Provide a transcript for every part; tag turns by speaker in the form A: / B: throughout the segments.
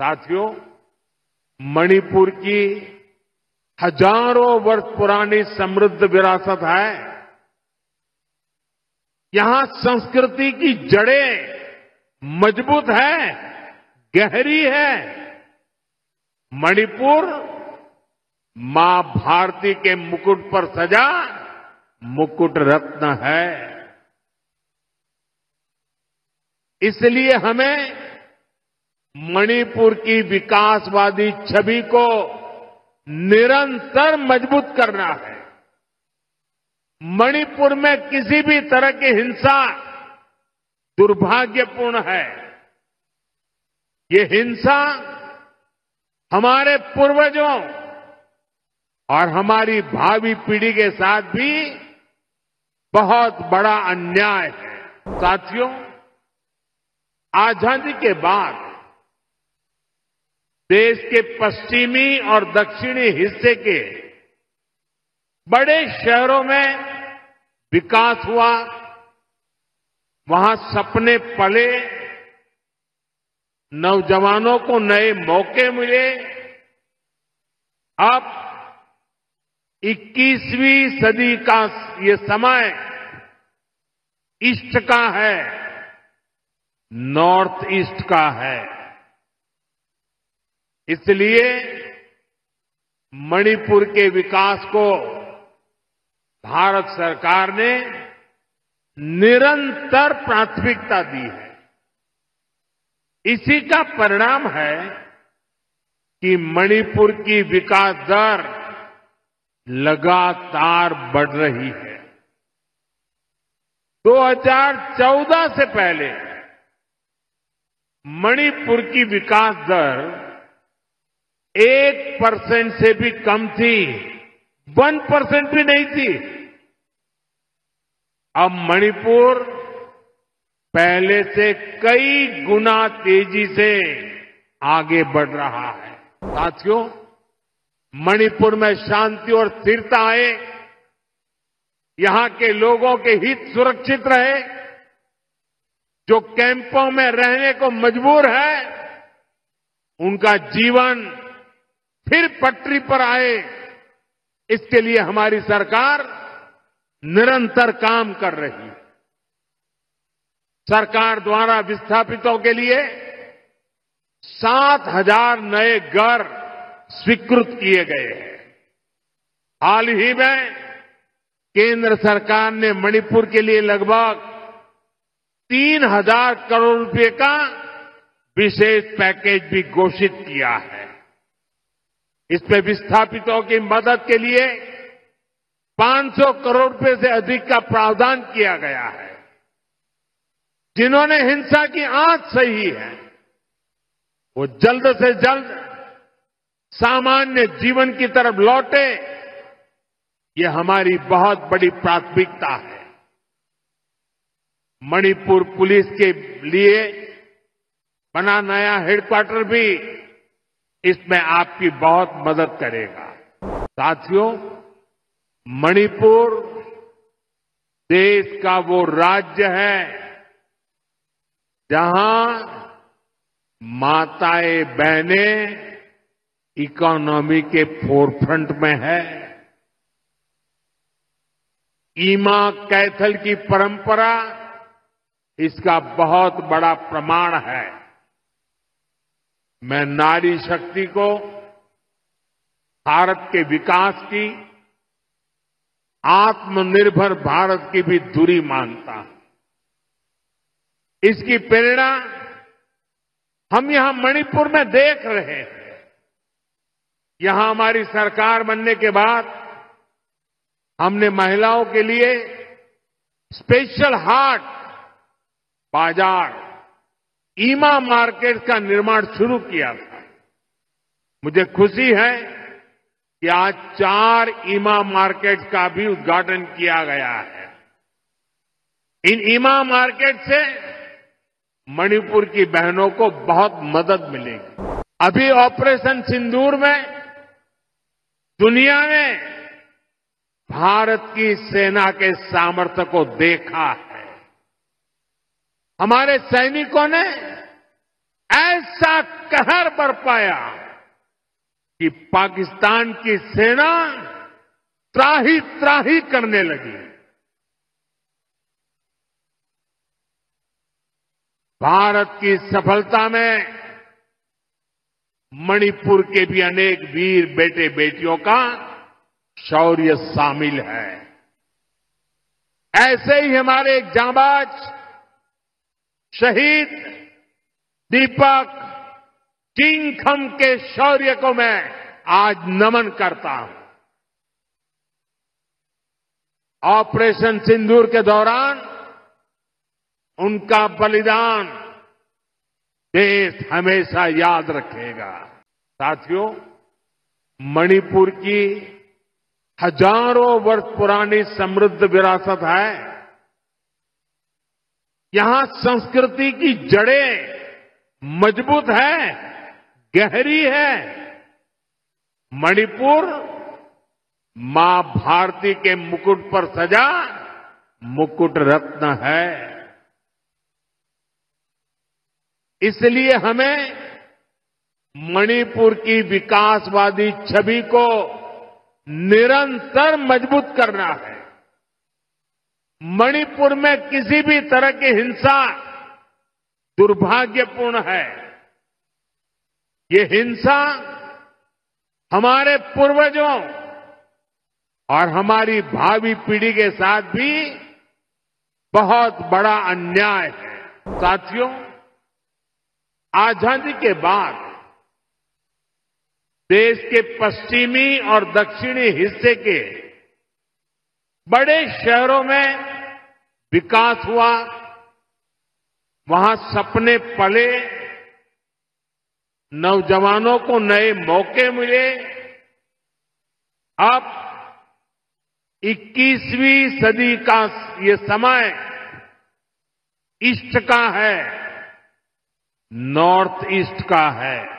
A: साथियों, मणिपुर की हजारों वर्ष पुरानी समृद्ध विरासत है। यहां संस्कृति की जड़ें मजबूत है, गहरी है। मणिपुर मां भारती के मुकुट पर सजा मुकुट रत्न है। इसलिए हमें मणिपुर की विकासवादी छवि को निरंतर मजबूत करना है। मणिपुर में किसी भी तरह की हिंसा दुर्भाग्यपूर्ण है। ये हिंसा हमारे पूर्वजों और हमारी भावी पीढ़ी के साथ भी बहुत बड़ा अन्याय है। साथियों, आजादी के बाद देश के पश्चिमी और दक्षिणी हिस्से के बड़े शहरों में विकास हुआ, वहां सपने पले, नौजवानों को नए मौके मिले। अब 21वीं सदी का ये समय ईस्ट का है, नॉर्थ ईस्ट का है। इसलिए मणिपुर के विकास को भारत सरकार ने निरंतर प्राथमिकता दी है। इसी का परिणाम है कि मणिपुर की विकास दर लगातार बढ़ रही है। 2014 से पहले मणिपुर की विकास दर 1% से भी कम थी, 1% भी नहीं थी। अब मणिपुर पहले से कई गुना तेजी से आगे बढ़ रहा है। साथियों, मणिपुर में शांति और स्थिरता आए, यहां के लोगों के हित सुरक्षित रहे, जो कैंपों में रहने को मजबूर है उनका जीवन फिर पटरी पर आए, इसके लिए हमारी सरकार निरंतर काम कर रही है। सरकार द्वारा विस्थापितों के लिए 7,000 नए घर स्वीकृत किए गए हैं। हाल ही में केंद्र सरकार ने मणिपुर के लिए लगभग 3,000 करोड़ रुपए का विशेष पैकेज भी घोषित किया है। इसमें विस्थापितों की मदद के लिए 500 करोड़ रुपए से अधिक का प्रावधान किया गया है। जिन्होंने हिंसा की आंच सही है, वो जल्द से जल्द सामान्य जीवन की तरफ लौटे, ये हमारी बहुत बड़ी प्राथमिकता है। मणिपुर पुलिस के लिए बना नया हेडक्वार्टर भी इसमें आपकी बहुत मदद करेगा। साथियों, मणिपुर देश का वो राज्य है जहां माताएं बहनें इकोनॉमी के फोरफ्रंट में है। ईमा कैथल की परंपरा इसका बहुत बड़ा प्रमाण है। मैं नारी शक्ति को भारत के विकास की, आत्मनिर्भर भारत की भी धुरी मानता हूं। इसकी प्रेरणा हम यहां मणिपुर में देख रहे हैं। यहां हमारी सरकार बनने के बाद हमने महिलाओं के लिए स्पेशल हाट, बाजार, ईमा मार्केट का निर्माण शुरू किया था। मुझे खुशी है कि आज 4 ईमा मार्केट का भी उद्घाटन किया गया है। इन ईमा मार्केट से मणिपुर की बहनों को बहुत मदद मिलेगी। अभी ऑपरेशन सिंदूर में दुनिया ने भारत की सेना के सामर्थ्य को देखा है। हमारे सैनिकों ने ऐसा कहर बरपाया कि पाकिस्तान की सेना त्राही त्राही करने लगी। भारत की सफलता में मणिपुर के भी अनेक वीर बेटे बेटियों का शौर्य शामिल है। ऐसे ही हमारे एक जांबाज शहीद दीपक किंगखम के शौर्य को मैं आज नमन करता हूं। ऑपरेशन सिंदूर के दौरान उनका बलिदान देश हमेशा याद रखेगा। साथियों, मणिपुर की हजारों वर्ष पुरानी समृद्ध विरासत है। यहां संस्कृति की जड़ें मजबूत है, गहरी है। मणिपुर मां भारती के मुकुट पर सजा मुकुट रत्न है। इसलिए हमें मणिपुर की विकासवादी छवि को निरंतर मजबूत करना है। मणिपुर में किसी भी तरह की हिंसा दुर्भाग्यपूर्ण है। ये हिंसा हमारे पूर्वजों और हमारी भावी पीढ़ी के साथ भी बहुत बड़ा अन्याय है। साथियों, आजादी के बाद देश के पश्चिमी और दक्षिणी हिस्से के बड़े शहरों में विकास हुआ, वहां सपने पले, नौजवानों को नए मौके मिले। अब 21वीं सदी का ये समय ईस्ट का है, नॉर्थ ईस्ट का है।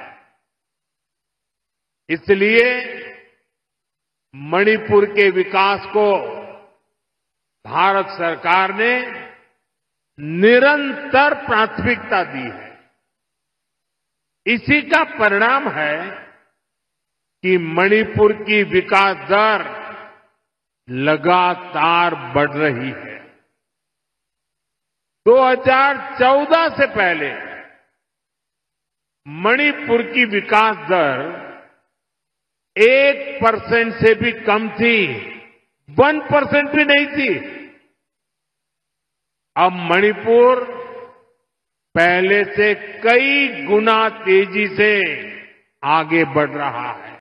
A: इसलिए मणिपुर के विकास को भारत सरकार ने निरंतर प्राथमिकता दी है। इसी का परिणाम है कि मणिपुर की विकास दर लगातार बढ़ रही है। 2014 से पहले मणिपुर की विकास दर 1% से भी कम थी, 1% भी नहीं थी। अब मणिपुर पहले से कई गुना तेजी से आगे बढ़ रहा है।